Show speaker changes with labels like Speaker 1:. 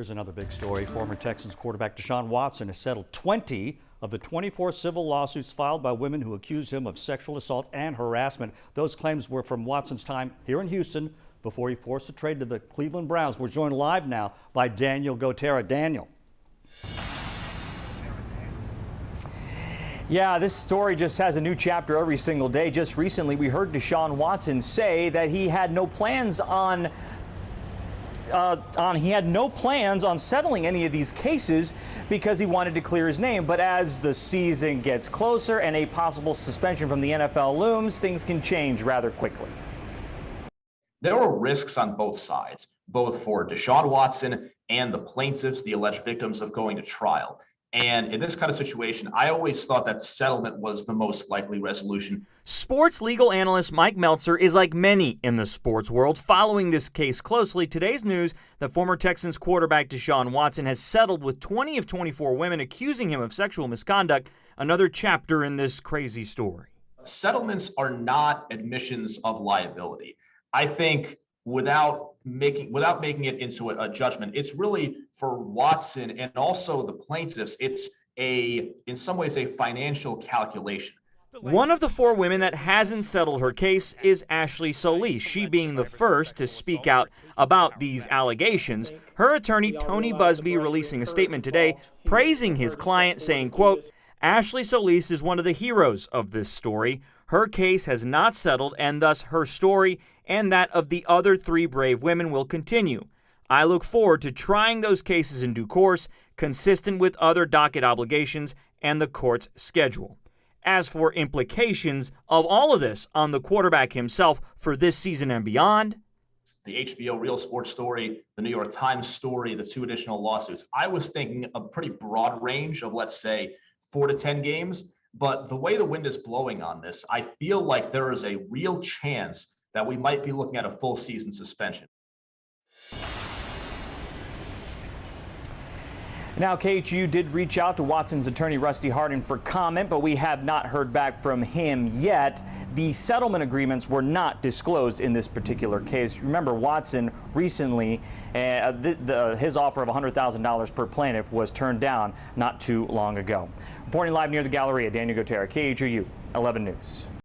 Speaker 1: Here's another big story. Former Texans quarterback Deshaun Watson has settled 20 of the 24 civil lawsuits filed by women who accused him of sexual assault and harassment. Those claims were from Watson's time here in Houston before he forced a trade to the Cleveland Browns. We're joined live now by Daniel Gotera. Daniel.
Speaker 2: Yeah, this story just has a new chapter every single day. Just recently, we heard Deshaun Watson say that he had no plans on settling any of these cases because he wanted to clear his name. But as the season gets closer and a possible suspension from the NFL looms, things can change rather quickly.
Speaker 3: There were risks on both sides, both for Deshaun Watson and the plaintiffs, the alleged victims, of going to trial. And in this kind of situation, I always thought that settlement was the most likely resolution.
Speaker 2: Sports legal analyst Mike Meltzer is like many in the sports world, following this case closely. Today's news that former Texans quarterback Deshaun Watson has settled with 20 of 24 women accusing him of sexual misconduct, another chapter in this crazy story.
Speaker 3: Settlements are not admissions of liability. I think without making it into a judgment, it's really for Watson and also the plaintiffs, it's in some ways a financial calculation.
Speaker 2: One of the four women that hasn't settled her case is Solis, she being the first to speak out about these allegations. Her attorney, Tony Buzbee, releasing a statement today praising his client, saying, quote, Solis is one of the heroes of this story. Her case has not settled, and thus her story and that of the other three brave women will continue. I look forward to trying those cases in due course, consistent with other docket obligations and the court's schedule. As for implications of all of this on the quarterback himself for this season and beyond,
Speaker 3: the HBO Real Sports story, the New York Times story, the two additional lawsuits, I was thinking a pretty broad range of, let's say, 4 to 10 games. But the way the wind is blowing on this, I feel like there is a real chance that we might be looking at a full season suspension.
Speaker 2: Now, KHU did reach out to Watson's attorney, Rusty Hardin, for comment, but we have not heard back from him yet. The settlement agreements were not disclosed in this particular case. Remember, Watson recently, his offer of $100,000 per plaintiff was turned down not too long ago. Reporting live near the Galleria, Daniel Gotera, KHU 11 News.